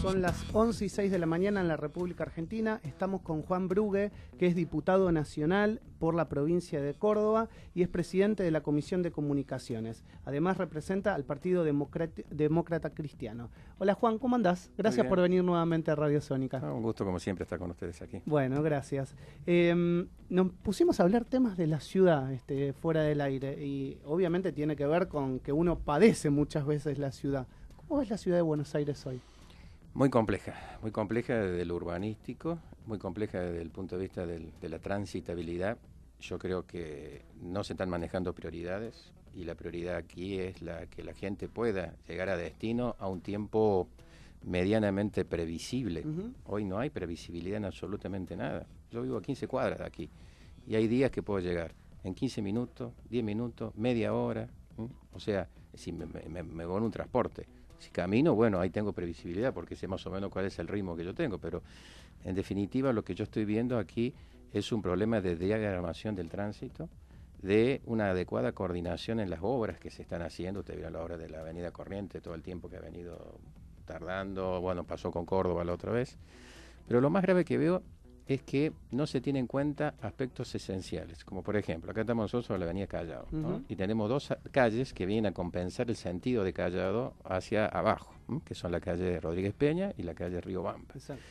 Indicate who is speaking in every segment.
Speaker 1: Son las 11:06 de la mañana en la República Argentina. Estamos con Juan Brugue, que es diputado nacional por la provincia de Córdoba y es presidente de la Comisión de Comunicaciones. Además representa al Partido Demócrata Cristiano. Hola Juan, ¿cómo andás? Gracias por venir nuevamente a Radio Sónica.
Speaker 2: Un gusto como siempre estar con ustedes aquí.
Speaker 1: Bueno, gracias. Nos pusimos a hablar temas de la ciudad fuera del aire y obviamente tiene que ver con que uno padece muchas veces la ciudad. ¿Cómo es la ciudad de Buenos Aires hoy?
Speaker 2: Muy compleja desde lo urbanístico, muy compleja desde el punto de vista de la transitabilidad. Yo creo que no se están manejando prioridades y la prioridad aquí es que la gente pueda llegar a destino a un tiempo medianamente previsible. Hoy no hay previsibilidad en absolutamente nada. Yo vivo a 15 cuadras de aquí y hay días que puedo llegar en 15 minutos, 10 minutos, media hora. O sea, si me voy en un transporte. Si camino, bueno, ahí tengo previsibilidad porque sé más o menos cuál es el ritmo que yo tengo, pero en definitiva lo que yo estoy viendo aquí es un problema de diagramación del tránsito, de una adecuada coordinación en las obras que se están haciendo. Usted vio la obra de la Avenida Corrientes, todo el tiempo que ha venido tardando, bueno, pasó con Córdoba la otra vez, pero lo más grave que veo es que no se tienen en cuenta aspectos esenciales, como por ejemplo, acá estamos nosotros sobre la avenida Callao, ¿no? Y tenemos dos calles que vienen a compensar el sentido de Callao hacia abajo, que son la calle Rodríguez Peña y la calle Río Bamba.
Speaker 1: Exacto.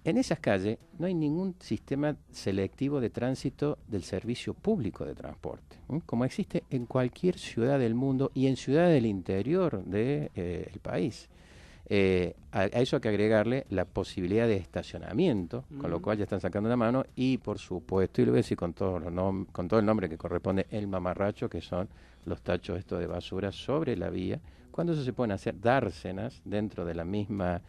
Speaker 2: En esas calles no hay ningún sistema selectivo de tránsito del servicio público de transporte, como existe en cualquier ciudad del mundo y en ciudades del interior del país. A eso hay que agregarle la posibilidad de estacionamiento, con lo cual ya están sacando una mano, y por supuesto, y lo voy a decir con todo el nombre que corresponde, el mamarracho, que son los tachos estos de basura sobre la vía, cuando eso se pueden hacer dársenas dentro de la misma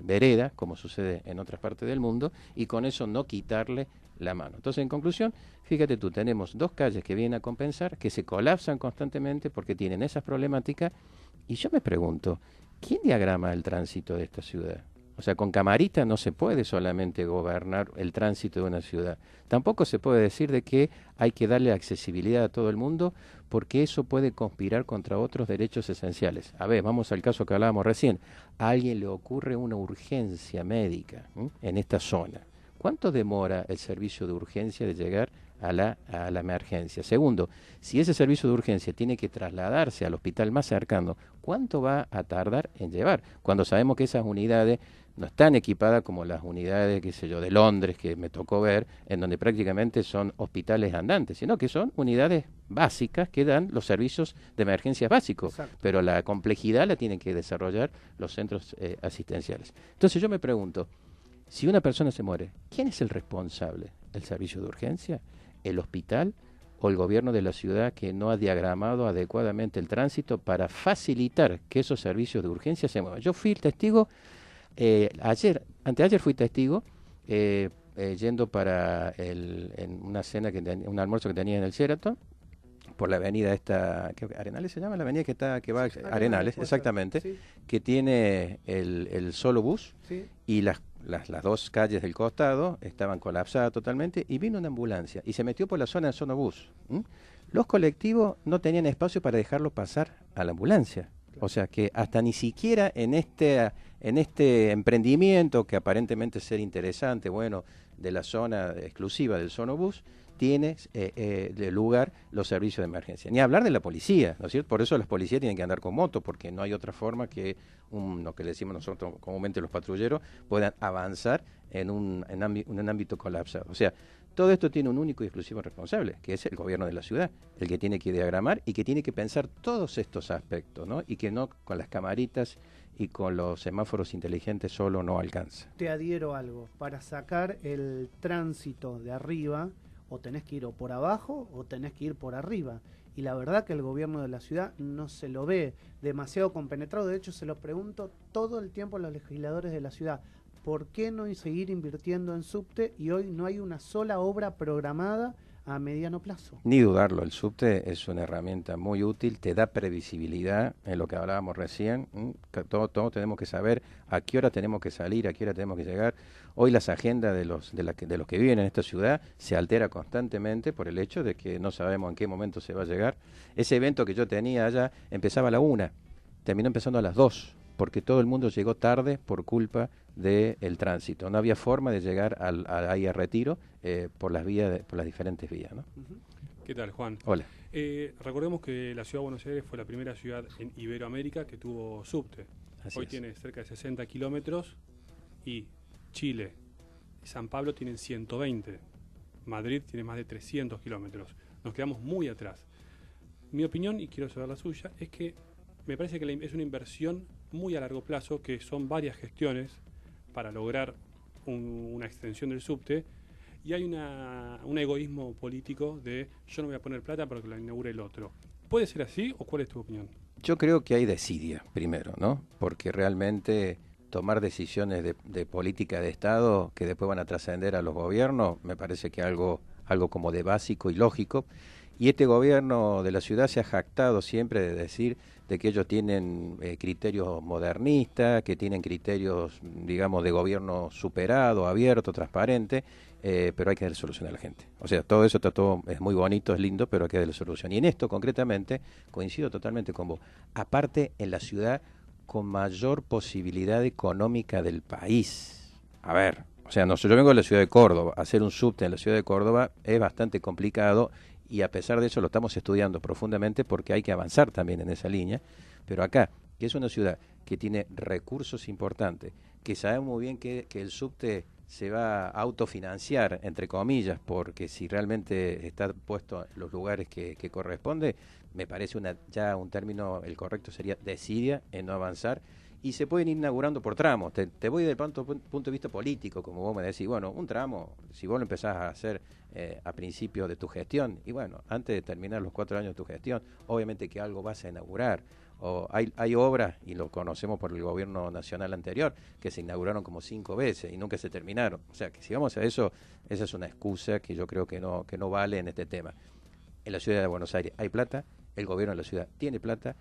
Speaker 2: vereda, como sucede en otras partes del mundo, y con eso no quitarle la mano. Entonces, en conclusión, fíjate tú, tenemos dos calles que vienen a compensar, que se colapsan constantemente porque tienen esas problemáticas. Y yo me pregunto, ¿quién diagrama el tránsito de esta ciudad? O sea, con camarita no se puede solamente gobernar el tránsito de una ciudad. Tampoco se puede decir de que hay que darle accesibilidad a todo el mundo, porque eso puede conspirar contra otros derechos esenciales. A ver, vamos al caso que hablábamos recién. A alguien le ocurre una urgencia médica en esta zona. ¿Cuánto demora el servicio de urgencia de llegar a la emergencia? Segundo, si ese servicio de urgencia tiene que trasladarse al hospital más cercano, ¿cuánto va a tardar en llevar? Cuando sabemos que esas unidades no están equipadas como las unidades, qué sé yo, de Londres, que me tocó ver, en donde prácticamente son hospitales andantes, sino que son unidades básicas que dan los servicios de emergencias básicos. Exacto. Pero la complejidad la tienen que desarrollar los centros asistenciales. Entonces yo me pregunto, si una persona se muere, ¿quién es el responsable? ¿El servicio de urgencia? ¿El hospital? ¿O el gobierno de la ciudad que no ha diagramado adecuadamente el tránsito para facilitar que esos servicios de urgencia se muevan? Yo fui testigo, anteayer fui testigo, yendo para en una cena, un almuerzo que tenía en el Sheraton, por la avenida esta, Arenales se llama, la avenida que va Arenales, exactamente, sí. Que tiene el solo bus, sí. Y las dos calles del costado estaban colapsadas totalmente, y vino una ambulancia y se metió por la zona del sonobús. Los colectivos no tenían espacio para dejarlo pasar a la ambulancia. O sea que hasta ni siquiera en este emprendimiento, que aparentemente ser interesante, bueno, de la zona exclusiva del sonobús, tiene de lugar los servicios de emergencia. Ni hablar de la policía, ¿no es cierto? Por eso las policías tienen que andar con moto, porque no hay otra forma que lo que le decimos nosotros comúnmente los patrulleros puedan avanzar en un ámbito colapsado. O sea, todo esto tiene un único y exclusivo responsable, que es el gobierno de la ciudad, el que tiene que diagramar y que tiene que pensar todos estos aspectos, ¿no? Y que no con las camaritas y con los semáforos inteligentes solo no alcanza.
Speaker 1: Te adhiero algo, para sacar el tránsito de arriba, o tenés que ir o por abajo o tenés que ir por arriba. Y la verdad que el gobierno de la ciudad no se lo ve demasiado compenetrado. De hecho, se lo pregunto todo el tiempo a los legisladores de la ciudad. ¿Por qué no seguir invirtiendo en subte? Y hoy no hay una sola obra programada a mediano plazo.
Speaker 2: Ni dudarlo, el subte es una herramienta muy útil, te da previsibilidad en lo que hablábamos recién. Todos tenemos que saber a qué hora tenemos que salir, a qué hora tenemos que llegar. Hoy las agendas de los que viven en esta ciudad se altera constantemente por el hecho de que no sabemos en qué momento se va a llegar. Ese evento que yo tenía allá empezaba a la 1, terminó empezando a las 2. porque todo el mundo llegó tarde por culpa del tránsito. No había forma de llegar ahí a Retiro por las vías, por las diferentes vías, ¿no?
Speaker 3: ¿Qué tal, Juan?
Speaker 2: Hola.
Speaker 3: Recordemos que la ciudad de Buenos Aires fue la primera ciudad en Iberoamérica que tuvo subte.
Speaker 2: Así
Speaker 3: Hoy
Speaker 2: es.
Speaker 3: tiene cerca de 60 kilómetros y Chile y San Pablo tienen 120. Madrid tiene más de 300 kilómetros. Nos quedamos muy atrás. Mi opinión, y quiero saber la suya, es que me parece que es una inversión muy a largo plazo, que son varias gestiones para lograr una extensión del subte, y hay un egoísmo político de yo no voy a poner plata para que la inaugure el otro. ¿Puede ser así o cuál es tu opinión?
Speaker 2: Yo creo que hay desidia, primero, ¿no? Porque realmente tomar decisiones de política de Estado que después van a trascender a los gobiernos, me parece que algo como de básico y lógico. Y este gobierno de la ciudad se ha jactado siempre de decir de que ellos tienen criterios modernistas, que tienen criterios, digamos, de gobierno superado, abierto, transparente, pero hay que darle solución a la gente. O sea, todo eso es muy bonito, es lindo, pero hay que darle solución. Y en esto, concretamente, coincido totalmente con vos. Aparte, en la ciudad con mayor posibilidad económica del país. A ver, o sea, yo vengo de la ciudad de Córdoba. Hacer un subte en la ciudad de Córdoba es bastante complicado, y a pesar de eso lo estamos estudiando profundamente porque hay que avanzar también en esa línea. Pero acá, que es una ciudad que tiene recursos importantes, que sabemos muy bien que el subte se va a autofinanciar, entre comillas, porque si realmente está puesto en los lugares que corresponde, me parece ya un término, el correcto sería desidia en no avanzar. Y se pueden ir inaugurando por tramos. Te voy del punto de vista político, como vos me decís. Bueno, un tramo, si vos lo empezás a hacer a principio de tu gestión, y bueno, antes de terminar los 4 años de tu gestión, obviamente que algo vas a inaugurar. O hay obras, y lo conocemos por el gobierno nacional anterior, que se inauguraron como 5 veces y nunca se terminaron. O sea, que si vamos a eso, esa es una excusa que yo creo que no vale en este tema. En la ciudad de Buenos Aires hay plata, el gobierno de la ciudad tiene plata.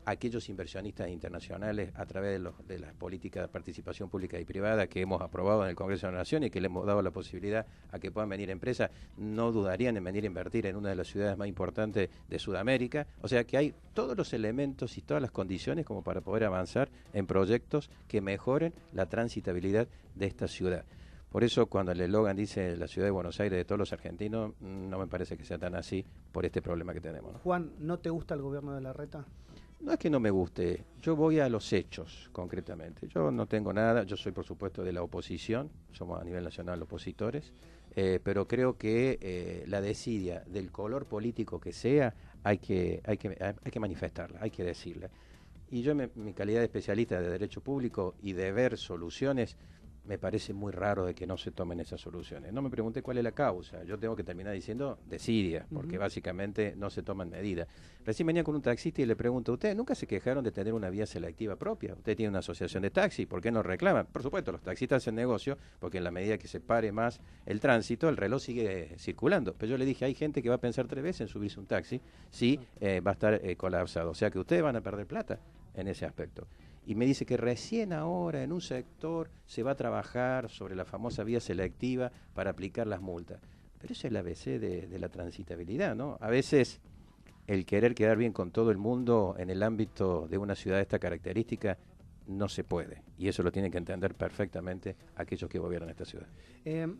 Speaker 2: Aquellos inversionistas internacionales, a través de las políticas de participación pública y privada que hemos aprobado en el Congreso de la Nación y que le hemos dado la posibilidad a que puedan venir empresas, no dudarían en venir a invertir en una de las ciudades más importantes de Sudamérica. O sea que hay todos los elementos y todas las condiciones como para poder avanzar en proyectos que mejoren la transitabilidad de esta ciudad. Por eso cuando el eslogan dice la ciudad de Buenos Aires de todos los argentinos, no me parece que sea tan así por este problema que tenemos, ¿no?
Speaker 1: Juan, ¿no te gusta el gobierno de Larreta?
Speaker 2: No es que no me guste, yo voy a los hechos, concretamente. Yo no tengo nada, yo soy por supuesto de la oposición, somos a nivel nacional opositores, pero creo que la desidia del color político que sea, hay que manifestarla, hay que decirla. Y yo, mi calidad de especialista de Derecho Público y de ver soluciones, me parece muy raro de que no se tomen esas soluciones. No me pregunté cuál es la causa, yo tengo que terminar diciendo desidia, porque básicamente no se toman medidas. Recién venía con un taxista y le pregunto, ¿ustedes nunca se quejaron de tener una vía selectiva propia? ¿Usted tiene una asociación de taxi? ¿Por qué no reclaman? Por supuesto, los taxistas hacen negocio, porque en la medida que se pare más el tránsito, el reloj sigue circulando. Pero yo le dije, hay gente que va a pensar 3 veces en subirse un taxi si va a estar colapsado. O sea que ustedes van a perder plata en ese aspecto. Y me dice que recién ahora en un sector se va a trabajar sobre la famosa vía selectiva para aplicar las multas. Pero eso es el ABC de la transitabilidad, ¿no? A veces el querer quedar bien con todo el mundo en el ámbito de una ciudad de esta característica no se puede. Y eso lo tienen que entender perfectamente aquellos que gobiernan esta ciudad.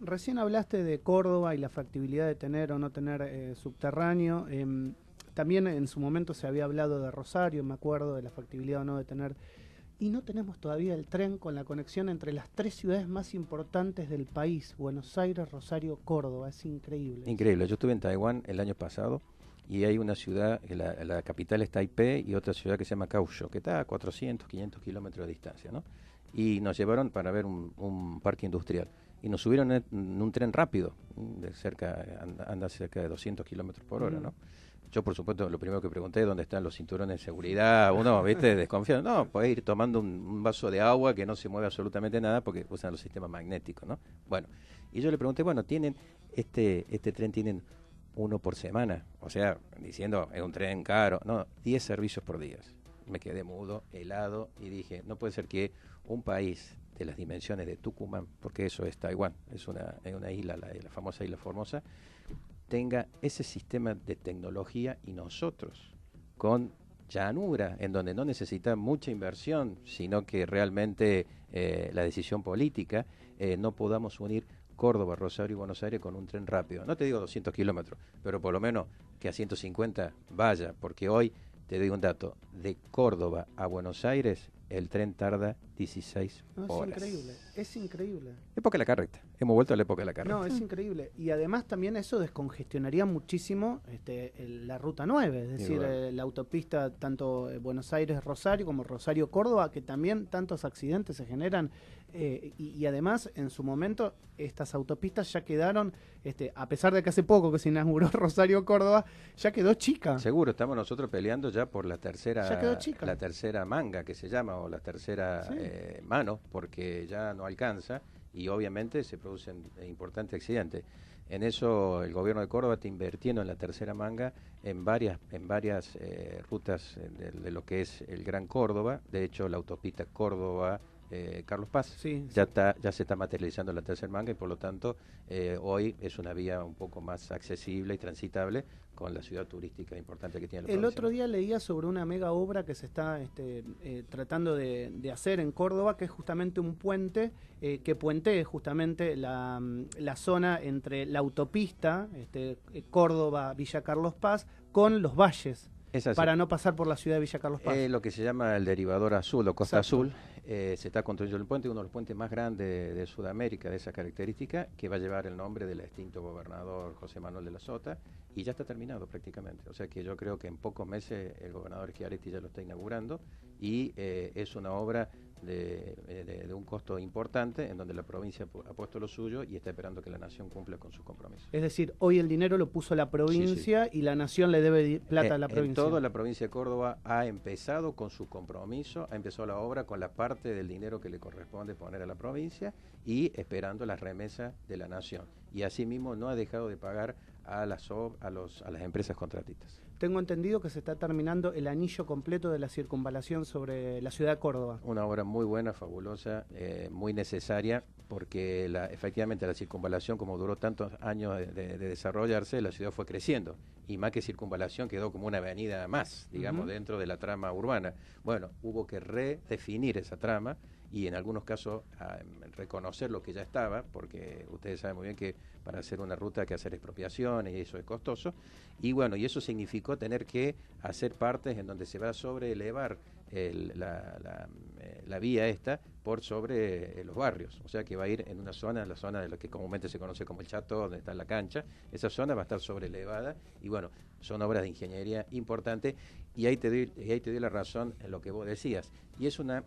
Speaker 1: Recién hablaste de Córdoba y la factibilidad de tener o no tener subterráneo. También en su momento se había hablado de Rosario, me acuerdo de la factibilidad o no de tener. Y no tenemos todavía el tren con la conexión entre las 3 ciudades más importantes del país, Buenos Aires, Rosario, Córdoba. Es increíble.
Speaker 2: Increíble. Yo estuve en Taiwán el año pasado y hay una ciudad, la capital es Taipei, y otra ciudad que se llama Kaohsiung, que está a 400, 500 kilómetros de distancia, ¿no? Y nos llevaron para ver un parque industrial. Y nos subieron en un tren rápido, anda cerca de 200 kilómetros por hora, ¿no? Yo, por supuesto, lo primero que pregunté es dónde están los cinturones de seguridad. Uno, ¿viste? Desconfiado. No, podés ir tomando un vaso de agua que no se mueve absolutamente nada porque usan los sistemas magnéticos, ¿no? Bueno, y yo le pregunté, bueno, este tren tienen uno por semana. O sea, diciendo, es un tren caro. No, 10 servicios por día. Me quedé mudo, helado, y dije, no puede ser que un país de las dimensiones de Tucumán, porque eso es Taiwán, es una isla, la famosa isla Formosa, tenga ese sistema de tecnología y nosotros con llanura, en donde no necesita mucha inversión, sino que realmente la decisión política, no podamos unir Córdoba, Rosario y Buenos Aires con un tren rápido. No te digo 200 kilómetros, pero por lo menos que a 150 vaya, porque hoy, te doy un dato, de Córdoba a Buenos Aires el tren tarda 16 horas.
Speaker 1: Es increíble, es increíble.
Speaker 2: Época de la carreta, hemos vuelto a la época de la carreta.
Speaker 1: No, es increíble. Y además también eso descongestionaría muchísimo la Ruta 9, es decir, la autopista tanto Buenos Aires-Rosario como Rosario-Córdoba, que también tantos accidentes se generan. Y además, en su momento, estas autopistas ya quedaron, a pesar de que hace poco que se inauguró Rosario-Córdoba, ya quedó chica.
Speaker 2: Seguro, estamos nosotros peleando ya por la tercera,
Speaker 1: ya quedó chica.
Speaker 2: La tercera manga que se llama, o la tercera mano, porque ya no alcanza y obviamente se producen importantes accidentes. En eso el gobierno de Córdoba está invirtiendo en la tercera manga en varias rutas de lo que es el Gran Córdoba. De hecho, la autopista Córdoba Carlos Paz ya se está materializando la tercera manga y por lo tanto hoy es una vía un poco más accesible y transitable con la ciudad turística importante que tiene la provincia.
Speaker 1: El otro día leía sobre una mega obra que se está tratando de hacer en Córdoba, que es justamente un puente que puentee justamente la zona entre la autopista Córdoba-Villa Carlos Paz con los valles, para no pasar por la ciudad de Villa Carlos Paz.
Speaker 2: Lo que se llama el derivador azul o costa azul. Se está construyendo el puente, uno de los puentes más grandes de Sudamérica de esa característica, que va a llevar el nombre del extinto gobernador José Manuel de la Sota, y ya está terminado prácticamente. O sea que yo creo que en pocos meses el gobernador Schiaretti ya lo está inaugurando, y es una obra de un costo importante, en donde la provincia ha puesto lo suyo y está esperando que la nación cumpla con sus compromisos.
Speaker 1: Es decir, hoy el dinero lo puso la provincia y la nación le debe plata a la provincia.
Speaker 2: En toda la provincia de Córdoba ha empezado con su compromiso, ha empezado la obra con la parte del dinero que le corresponde poner a la provincia y esperando las remesas de la nación. Y asimismo no ha dejado de pagar a las empresas contratistas.
Speaker 1: Tengo entendido que se está terminando el anillo completo de la circunvalación sobre la ciudad de Córdoba.
Speaker 2: Una obra muy buena, fabulosa, muy necesaria, porque efectivamente la circunvalación, como duró tantos años de desarrollarse, la ciudad fue creciendo. Y más que circunvalación, quedó como una avenida más, digamos, dentro de la trama urbana. Bueno, hubo que redefinir esa trama y en algunos casos reconocer lo que ya estaba, porque ustedes saben muy bien que para hacer una ruta hay que hacer expropiaciones y eso es costoso. Y bueno, y eso significó tener que hacer partes en donde se va a sobreelevar la vía esta por sobre los barrios. O sea que va a ir en una zona, la zona de lo que comúnmente se conoce como el Chato, donde está la cancha. Esa zona va a estar sobreelevada y bueno, son obras de ingeniería importantes y ahí te doy la razón en lo que vos decías. Y es una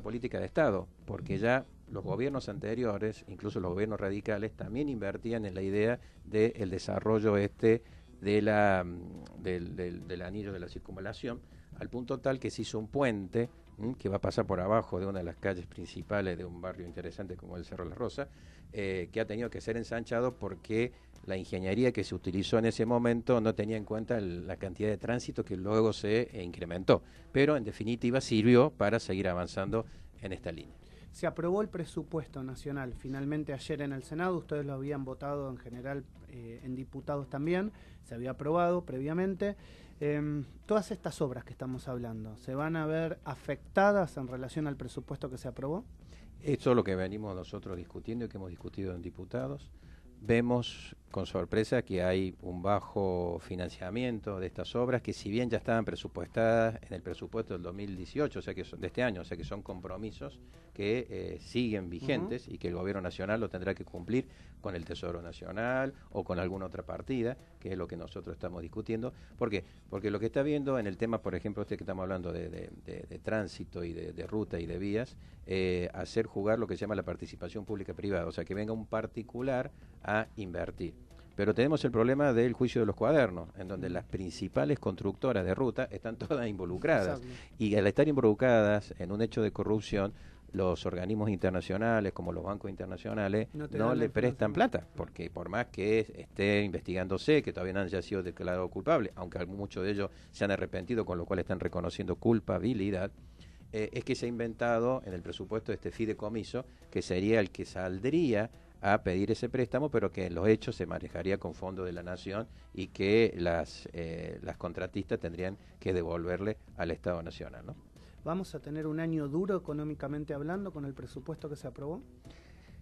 Speaker 2: política de Estado, porque ya los gobiernos anteriores, incluso los gobiernos radicales, también invertían en la idea del desarrollo del anillo de la circunvalación, al punto tal que se hizo un puente que va a pasar por abajo de una de las calles principales de un barrio interesante como el Cerro La Rosa, que ha tenido que ser ensanchado porque la ingeniería que se utilizó en ese momento no tenía en cuenta la cantidad de tránsito que luego se incrementó, pero en definitiva sirvió para seguir avanzando en esta línea.
Speaker 1: Se aprobó el presupuesto nacional finalmente ayer en el Senado, ustedes lo habían votado en general en diputados también, se había aprobado previamente. Todas estas obras que estamos hablando, ¿se van a ver afectadas en relación al presupuesto que se aprobó?
Speaker 2: Esto es lo que venimos nosotros discutiendo y que hemos discutido en diputados. Vemos con sorpresa que hay un bajo financiamiento de estas obras que, si bien ya estaban presupuestadas en el presupuesto del 2018, o sea que son de este año, o sea que son compromisos que siguen vigentes y que el gobierno nacional lo tendrá que cumplir con el Tesoro Nacional o con alguna otra partida, que es lo que nosotros estamos discutiendo. ¿Por qué? Porque lo que está viendo en el tema, por ejemplo, que estamos hablando de tránsito y de ruta y de vías, hacer jugar lo que se llama la participación pública-privada, o sea que venga un particular a invertir. Pero tenemos el problema del juicio de los cuadernos, en donde las principales constructoras de ruta están todas involucradas. Exacto. Y al estar involucradas en un hecho de corrupción, los organismos internacionales, como los bancos internacionales, no le prestan plata, porque por más que esté investigándose, que todavía no haya sido declarado culpable, aunque muchos de ellos se han arrepentido, con lo cual están reconociendo culpabilidad, es que se ha inventado en el presupuesto este fideicomiso, que sería el que saldría a pedir ese préstamo, pero que en los hechos se manejaría con fondos de la Nación y que las contratistas tendrían que devolverle al Estado Nacional, ¿no?
Speaker 1: ¿Vamos a tener un año duro económicamente hablando con el presupuesto que se aprobó?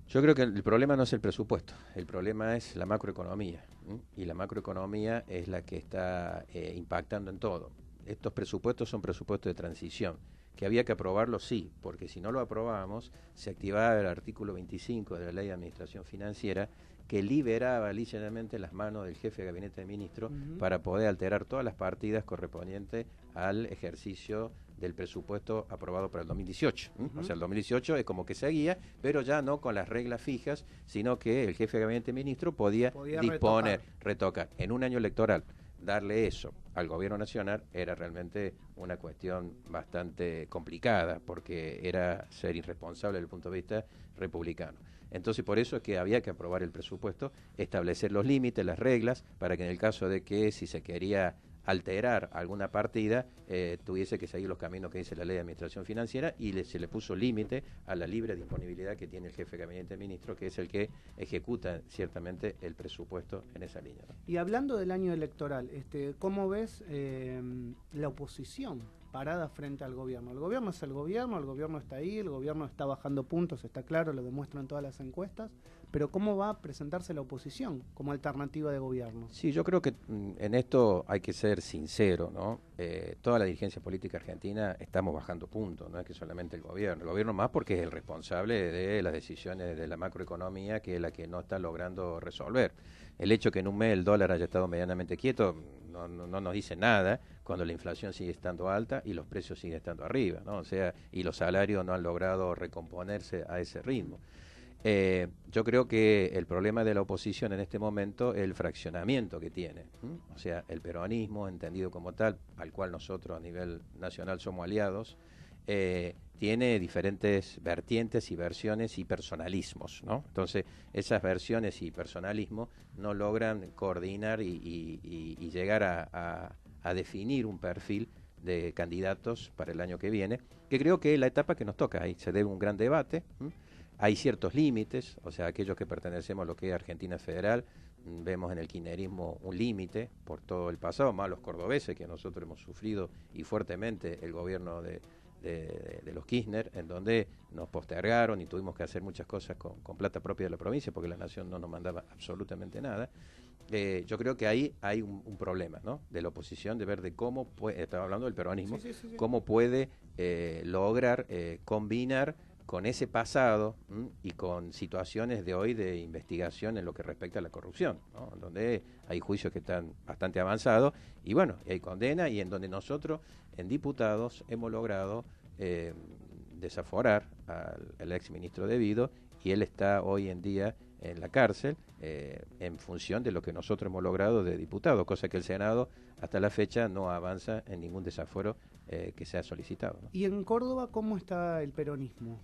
Speaker 2: Yo creo que el problema no es el presupuesto, el problema es la macroeconomía, ¿m? Y la macroeconomía es la que está impactando en todo. Estos presupuestos son presupuestos de transición, que había que aprobarlos, sí, porque si no lo aprobábamos, se activaba el artículo 25 de la Ley de Administración Financiera, que liberaba lícitamente las manos del jefe de gabinete de ministros para poder alterar todas las partidas correspondientes al ejercicio del presupuesto aprobado para el 2018. O sea, el 2018 es como que seguía, pero ya no con las reglas fijas, sino que el jefe de gabinete de ministros podía disponer, retocar. En un año electoral, darle eso al gobierno nacional era realmente una cuestión bastante complicada, porque era ser irresponsable desde el punto de vista republicano. Entonces, por eso es que había que aprobar el presupuesto, establecer los límites, las reglas, para que en el caso de que si se quería alterar alguna partida, tuviese que seguir los caminos que dice la Ley de Administración Financiera, y se le puso límite a la libre disponibilidad que tiene el jefe de gabinete de ministros, que es el que ejecuta ciertamente el presupuesto en esa línea, ¿no?
Speaker 1: Y hablando del año electoral, ¿cómo ves la oposición parada frente al gobierno? El gobierno es el gobierno está ahí, el gobierno está bajando puntos, está claro, lo demuestran todas las encuestas, pero ¿cómo va a presentarse la oposición como alternativa de gobierno?
Speaker 2: Sí, yo creo que en esto hay que ser sincero, ¿no? Toda la dirigencia política argentina estamos bajando puntos, no es que solamente el gobierno más porque es el responsable de las decisiones de la macroeconomía, que es la que no está logrando resolver. El hecho que en un mes el dólar haya estado medianamente quieto no nos dice nada cuando la inflación sigue estando alta y los precios siguen estando arriba, ¿no? O sea, y los salarios no han logrado recomponerse a ese ritmo. Yo creo que el problema de la oposición en este momento es el fraccionamiento que tiene, o sea, el peronismo, entendido como tal, al cual nosotros a nivel nacional somos aliados, tiene diferentes vertientes y versiones y personalismos, ¿no? Entonces, esas versiones y personalismos no logran coordinar y llegar a definir un perfil de candidatos para el año que viene, que creo que es la etapa que nos toca. Ahí se debe un gran debate. Hay ciertos límites, o sea, aquellos que pertenecemos a lo que es Argentina Federal, vemos en el kirchnerismo un límite por todo el pasado, más los cordobeses, que nosotros hemos sufrido y fuertemente el gobierno de los Kirchner, en donde nos postergaron y tuvimos que hacer muchas cosas con plata propia de la provincia, porque la nación no nos mandaba absolutamente nada. Yo creo que ahí hay un problema, ¿no?, de la oposición, de ver de cómo puede, estaba hablando del peronismo, sí. Cómo puede lograr combinar con ese pasado y con situaciones de hoy de investigación en lo que respecta a la corrupción, ¿no?, donde hay juicios que están bastante avanzados y bueno, hay condena, y en donde nosotros en diputados hemos logrado desaforar al ex ministro de Vido, y él está hoy en día en la cárcel en función de lo que nosotros hemos logrado de diputado, cosa que el Senado hasta la fecha no avanza en ningún desaforo que sea solicitado, ¿no?
Speaker 1: ¿Y en Córdoba cómo está el peronismo?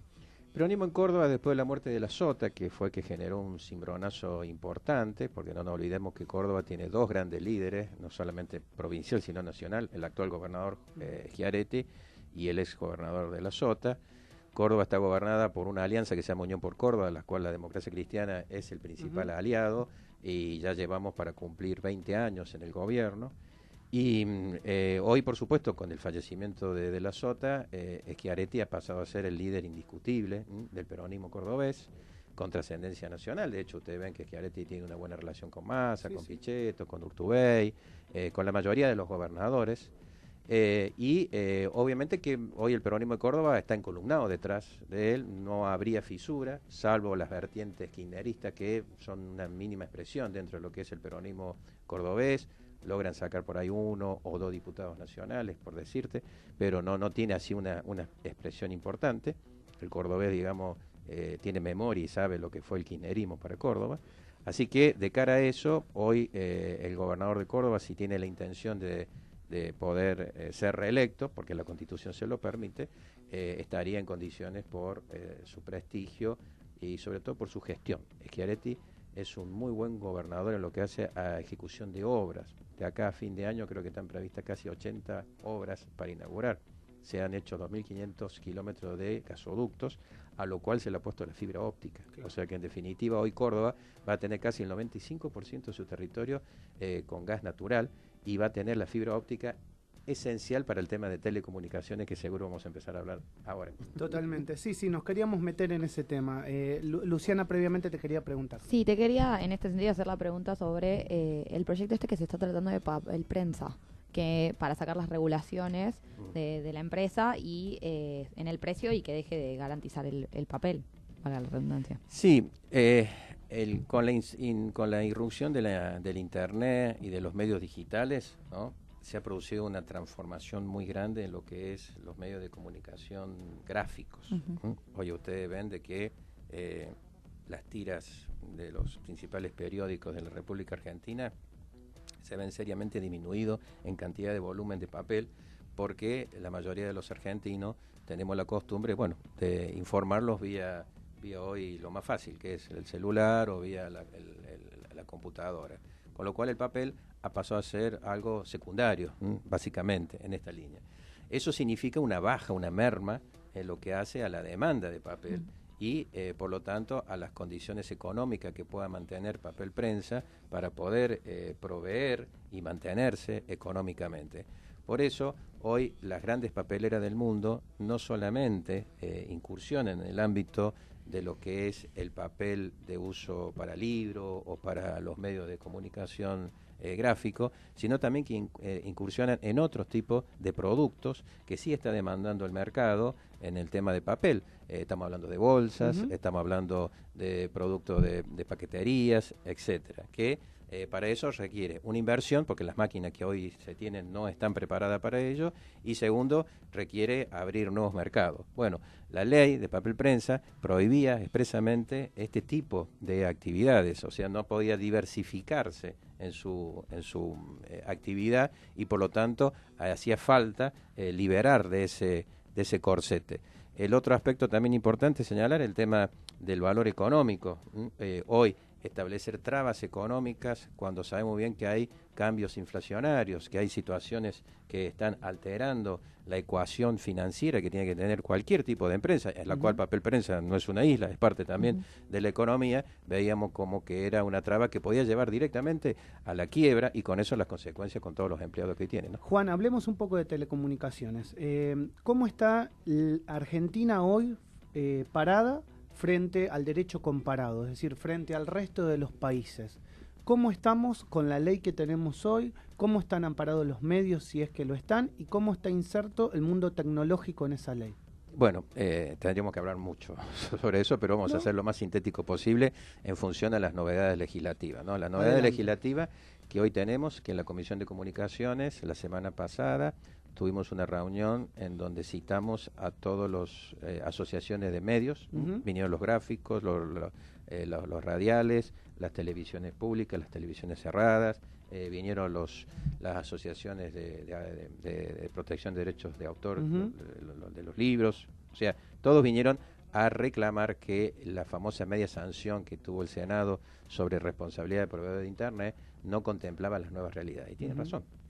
Speaker 2: Peronismo en Córdoba, después de la muerte de la Sota, que fue que generó un cimbronazo importante, porque no nos olvidemos que Córdoba tiene dos grandes líderes, no solamente provincial, sino nacional, el actual gobernador Schiaretti y el ex gobernador de la Sota. Córdoba está gobernada por una alianza que se llama Unión por Córdoba, en la cual la democracia cristiana es el principal aliado, y ya llevamos para cumplir 20 años en el gobierno. Y hoy, por supuesto, con el fallecimiento de la Sota, Schiaretti ha pasado a ser el líder indiscutible del peronismo cordobés, con trascendencia nacional. De hecho, ustedes ven que Schiaretti tiene una buena relación con Massa, con Pichetto, con Urtubey, con la mayoría de los gobernadores. Obviamente que hoy el peronismo de Córdoba está encolumnado detrás de él, no habría fisura, salvo las vertientes kirchneristas, que son una mínima expresión dentro de lo que es el peronismo cordobés. Logran sacar por ahí uno o dos diputados nacionales, por decirte, pero no tiene así una expresión importante. El cordobés, digamos, tiene memoria y sabe lo que fue el kirchnerismo para Córdoba. Así que, de cara a eso, hoy el gobernador de Córdoba, si tiene la intención de poder ser reelecto, porque la Constitución se lo permite, estaría en condiciones por su prestigio y sobre todo por su gestión. Schiaretti es un muy buen gobernador en lo que hace a ejecución de obras. De acá a fin de año creo que están previstas casi 80 obras para inaugurar. se han hecho 2.500 kilómetros de gasoductos, a lo cual se le ha puesto la fibra óptica. Claro. O sea que en definitiva hoy Córdoba va a tener casi el 95% de su territorio con gas natural y va a tener la fibra óptica esencial para el tema de telecomunicaciones, que seguro vamos a empezar a hablar ahora.
Speaker 1: Totalmente, sí, nos queríamos meter en ese tema. Luciana, previamente te quería preguntar.
Speaker 4: Sí, te quería en este sentido hacer la pregunta sobre el proyecto este que se está tratando de papel prensa, que para sacar las regulaciones de la empresa y en el precio y que deje de garantizar el papel, para la redundancia.
Speaker 2: Sí, con la irrupción del Internet y de los medios digitales, ¿no?, se ha producido una transformación muy grande en lo que es los medios de comunicación gráficos. Hoy ustedes ven de que las tiras de los principales periódicos de la República Argentina se ven seriamente disminuido en cantidad de volumen de papel, porque la mayoría de los argentinos tenemos la costumbre, bueno, de informarlos vía hoy lo más fácil, que es el celular o vía la computadora. Con lo cual el papel ha pasado a ser algo secundario, básicamente, en esta línea. Eso significa una baja, una merma en lo que hace a la demanda de papel y, por lo tanto, a las condiciones económicas que pueda mantener papel prensa para poder proveer y mantenerse económicamente. Por eso, hoy las grandes papeleras del mundo no solamente incursionan en el ámbito de lo que es el papel de uso para libro o para los medios de comunicación gráfico, sino también que incursionan en otros tipos de productos que sí está demandando el mercado en el tema de papel. Estamos hablando de bolsas, estamos hablando de productos de paqueterías, etcétera, que para eso requiere una inversión, porque las máquinas que hoy se tienen no están preparadas para ello, y segundo, requiere abrir nuevos mercados. Bueno, la ley de papel prensa prohibía expresamente este tipo de actividades, o sea, no podía diversificarse en su actividad y por lo tanto hacía falta liberar de ese corsete. El otro aspecto también importante señalar el tema del valor económico. Hoy establecer trabas económicas cuando sabemos bien que hay cambios inflacionarios, que hay situaciones que están alterando la ecuación financiera que tiene que tener cualquier tipo de empresa, en la cual papel prensa no es una isla, es parte también de la economía. Veíamos como que era una traba que podía llevar directamente a la quiebra y con eso las consecuencias con todos los empleados que tiene, ¿no?
Speaker 1: Juan, hablemos un poco de telecomunicaciones. ¿Cómo está Argentina hoy parada frente al derecho comparado, es decir, frente al resto de los países? ¿Cómo estamos con la ley que tenemos hoy? ¿Cómo están amparados los medios, si es que lo están? ¿Y cómo está inserto el mundo tecnológico en esa ley?
Speaker 2: Bueno, tendríamos que hablar mucho sobre eso, pero vamos a hacer lo más sintético posible en función a las novedades legislativas, ¿no? La novedad legislativa que hoy tenemos, que en la Comisión de Comunicaciones, la semana pasada, tuvimos una reunión en donde citamos a todas las asociaciones de medios, vinieron los gráficos, los radiales, las televisiones públicas, las televisiones cerradas, vinieron las asociaciones de protección de derechos de autor, de los libros, o sea, todos vinieron a reclamar que la famosa media sanción que tuvo el Senado sobre responsabilidad de proveedor de Internet no contemplaba las nuevas realidades. Y tiene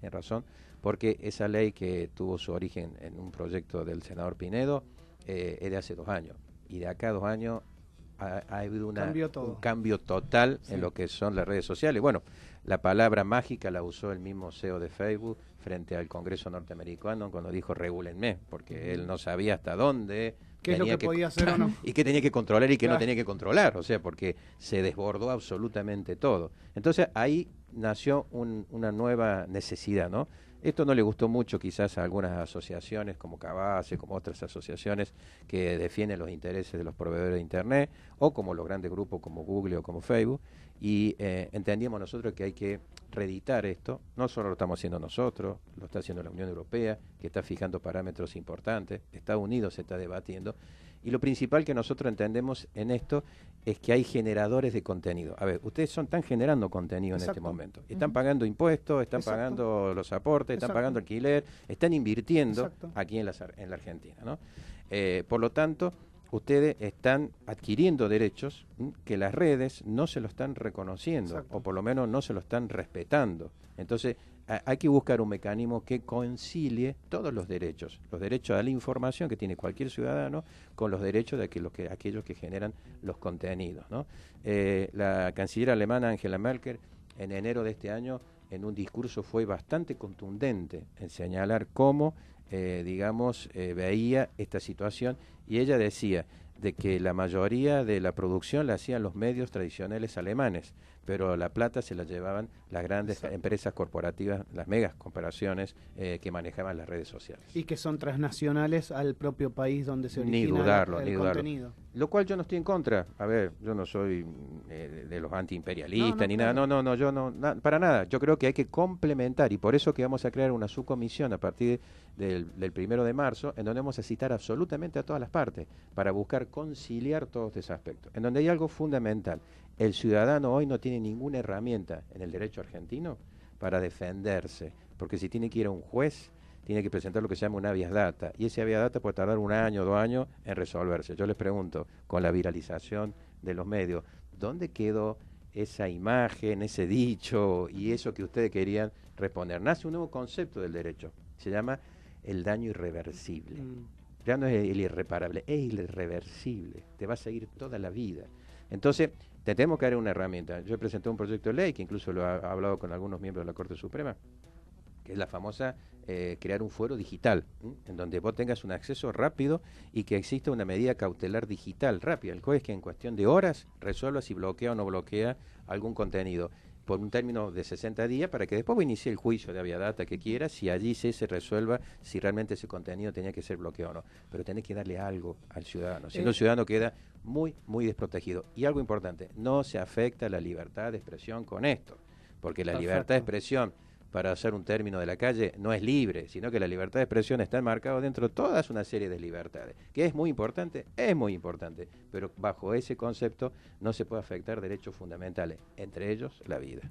Speaker 2: razón, porque esa ley que tuvo su origen en un proyecto del senador Pinedo es de hace 2 años, y de acá a 2 años ha habido un cambio total en lo que son las redes sociales. Bueno, la palabra mágica la usó el mismo CEO de Facebook frente al Congreso norteamericano cuando dijo regúlenme, porque él no sabía hasta dónde,
Speaker 1: qué es lo que podía hacer o no,
Speaker 2: y qué tenía que controlar y qué no tenía que controlar, o sea, porque se desbordó absolutamente todo. Entonces ahí nació una nueva necesidad, ¿no? Esto no le gustó mucho quizás a algunas asociaciones como Cabase, como otras asociaciones que defienden los intereses de los proveedores de Internet, o como los grandes grupos como Google o como Facebook, y entendíamos nosotros que hay que reeditar esto. No solo lo estamos haciendo nosotros, lo está haciendo la Unión Europea, que está fijando parámetros importantes, Estados Unidos se está debatiendo, y lo principal que nosotros entendemos en esto es que hay generadores de contenido. A ver, ustedes están generando contenido en este momento. Están pagando impuestos, están pagando los aportes, están pagando alquiler, están invirtiendo aquí en la Argentina, ¿no? Por lo tanto, ustedes están adquiriendo derechos que las redes no se lo están reconociendo, o por lo menos no se lo están respetando. Entonces, hay que buscar un mecanismo que concilie todos los derechos a la información que tiene cualquier ciudadano con los derechos de aquellos que generan los contenidos, ¿no? La canciller alemana Angela Merkel en enero de este año en un discurso fue bastante contundente en señalar cómo veía esta situación, y ella decía de que la mayoría de la producción la hacían los medios tradicionales alemanes, pero la plata se la llevaban las grandes empresas corporativas, las megas corporaciones que manejaban las redes sociales.
Speaker 1: Y que son transnacionales al propio país donde se origina el contenido.
Speaker 2: Lo cual yo no estoy en contra. A ver, yo no soy de los antiimperialistas ni nada. No, yo no, para nada. Yo creo que hay que complementar, y por eso que vamos a crear una subcomisión a partir del 1 de marzo, en donde vamos a citar absolutamente a todas las partes para buscar conciliar todos esos aspectos. En donde hay algo fundamental. El ciudadano hoy no tiene ninguna herramienta en el derecho argentino para defenderse, porque si tiene que ir a un juez, tiene que presentar lo que se llama un habeas data, y ese habeas data puede tardar 1 año, 2 años en resolverse. Yo les pregunto, con la viralización de los medios, ¿dónde quedó esa imagen, ese dicho y eso que ustedes querían responder? Nace un nuevo concepto del derecho, se llama el daño irreversible. Ya no es el irreparable, es el irreversible, te va a seguir toda la vida. Entonces, tenemos que dar una herramienta. Yo presenté un proyecto de ley, que incluso lo he hablado con algunos miembros de la Corte Suprema, que es la famosa crear un fuero digital, en donde vos tengas un acceso rápido y que exista una medida cautelar digital rápida. El juez que en cuestión de horas resuelva si bloquea o no bloquea algún contenido por un término de 60 días, para que después inicie el juicio de habeas data que quiera, si allí se resuelva si realmente ese contenido tenía que ser bloqueado o no. Pero tenés que darle algo al ciudadano, si no el ciudadano queda muy, muy desprotegido. Y algo importante, no se afecta la libertad de expresión con esto, porque la libertad de expresión, para hacer un término de la calle, no es libre, sino que la libertad de expresión está enmarcada dentro de toda una serie de libertades, que es muy importante, pero bajo ese concepto no se puede afectar derechos fundamentales, entre ellos la vida.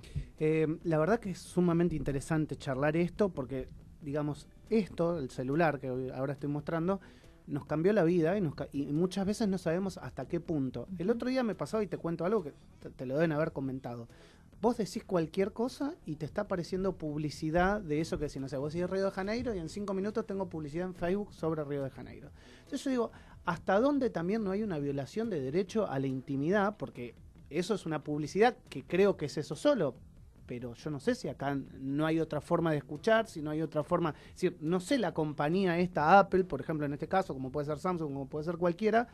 Speaker 1: La verdad que es sumamente interesante charlar esto, porque, digamos, el celular que ahora estoy mostrando, nos cambió la vida y muchas veces no sabemos hasta qué punto. El otro día me pasó, y te cuento algo que te lo deben haber comentado. Vos decís cualquier cosa y te está apareciendo publicidad de eso que decís, no sé, vos decís Río de Janeiro y en 5 minutos tengo publicidad en Facebook sobre Río de Janeiro. Entonces yo digo, ¿hasta dónde también no hay una violación de derecho a la intimidad? Porque eso es una publicidad que creo que es eso solo, pero yo no sé si acá no hay otra forma de escuchar, si no hay otra forma, si, no sé, la compañía esta, Apple, por ejemplo, en este caso, como puede ser Samsung, como puede ser cualquiera,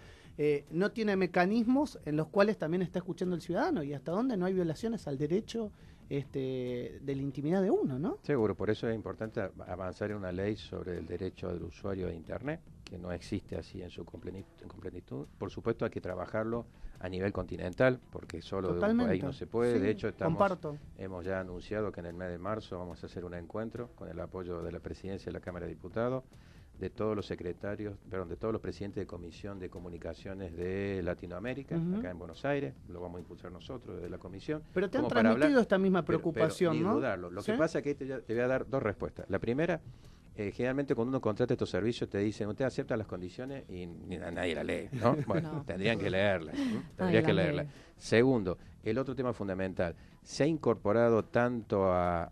Speaker 1: no tiene mecanismos en los cuales también está escuchando el ciudadano, y hasta dónde no hay violaciones al derecho de la intimidad de uno, ¿no?
Speaker 2: Seguro, por eso es importante avanzar en una ley sobre el derecho del usuario de Internet, que no existe así en su completitud. Por supuesto hay que trabajarlo a nivel continental, porque solo de un país no se puede. Sí, de hecho, hemos ya anunciado que en el mes de marzo vamos a hacer un encuentro con el apoyo de la Presidencia de la Cámara de Diputados, de todos los de todos los presidentes de Comisión de Comunicaciones de Latinoamérica, acá en Buenos Aires, lo vamos a impulsar nosotros desde la Comisión.
Speaker 1: Pero te han transmitido esta misma preocupación,
Speaker 2: pero,
Speaker 1: ¿no?
Speaker 2: Dudarlo. Lo que pasa es que te voy a dar 2 respuestas. La primera, generalmente cuando uno contrata estos servicios te dicen, usted acepta las condiciones, y nadie la lee, ¿no? Bueno, tendrían que leerla. Tendrían que leerla. Segundo, el otro tema fundamental, se ha incorporado tanto a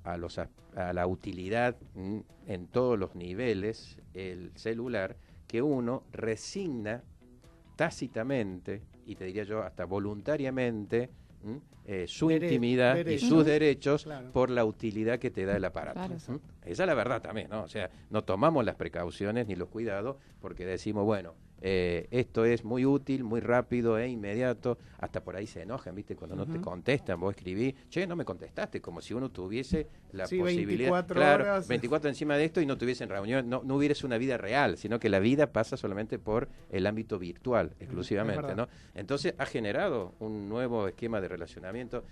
Speaker 2: la utilidad en todos los niveles el celular, que uno resigna tácitamente, y te diría yo hasta voluntariamente, su intimidad y sus derechos por la utilidad que te da el aparato. Claro, esa es la verdad también, ¿no? O sea, no tomamos las precauciones ni los cuidados porque decimos, bueno, esto es muy útil, muy rápido e inmediato. Hasta por ahí se enojan, ¿viste? Cuando no te contestan, vos escribís, che, no me contestaste, como si uno tuviese la posibilidad,
Speaker 1: 24 horas.
Speaker 2: 24 encima de esto y no tuviesen reunión, no hubiese una vida real, sino que la vida pasa solamente por el ámbito virtual, exclusivamente, ¿no? Entonces ha generado un nuevo esquema de relacionamiento.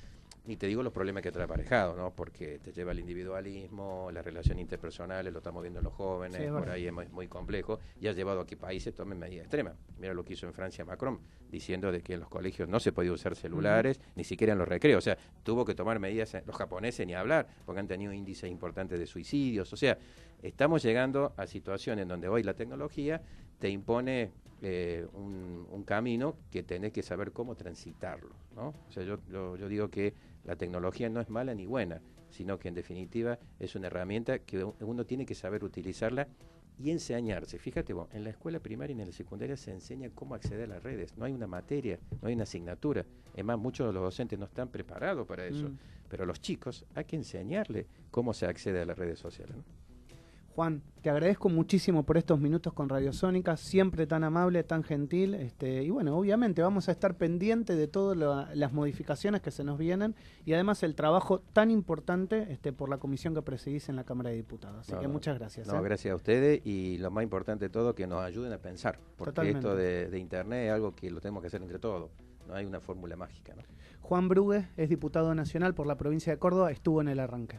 Speaker 2: Ni te digo los problemas que trae aparejado, ¿no? Porque te lleva al individualismo, las relaciones interpersonales, lo estamos viendo en los jóvenes, sí, por ahí es muy complejo, y ha llevado a que países tomen medidas extremas. Mira lo que hizo en Francia Macron, diciendo de que en los colegios no se podía usar celulares, ni siquiera en los recreos. O sea, tuvo que tomar medidas, los japoneses ni hablar, porque han tenido índices importantes de suicidios. O sea, estamos llegando a situaciones en donde hoy la tecnología te impone un camino que tenés que saber cómo transitarlo, ¿no? O sea, yo digo que la tecnología no es mala ni buena, sino que en definitiva es una herramienta que uno tiene que saber utilizarla y enseñarse. Fíjate vos, en la escuela primaria y en la secundaria se enseña cómo acceder a las redes. No hay una materia, no hay una asignatura. Es más, muchos de los docentes no están preparados para eso. Pero a los chicos hay que enseñarle cómo se accede a las redes sociales, ¿no?
Speaker 1: Juan, te agradezco muchísimo por estos minutos con Radiosónica, siempre tan amable, tan gentil, y bueno, obviamente vamos a estar pendientes de todas las modificaciones que se nos vienen y además el trabajo tan importante por la comisión que presidís en la Cámara de Diputados. Así que muchas gracias.
Speaker 2: No, gracias a ustedes y lo más importante de todo, que nos ayuden a pensar, porque
Speaker 1: Totalmente.
Speaker 2: esto de Internet es algo que lo tenemos que hacer entre todos, no hay una fórmula mágica, ¿no?
Speaker 1: Juan Brugue es diputado nacional por la provincia de Córdoba, estuvo en el arranque.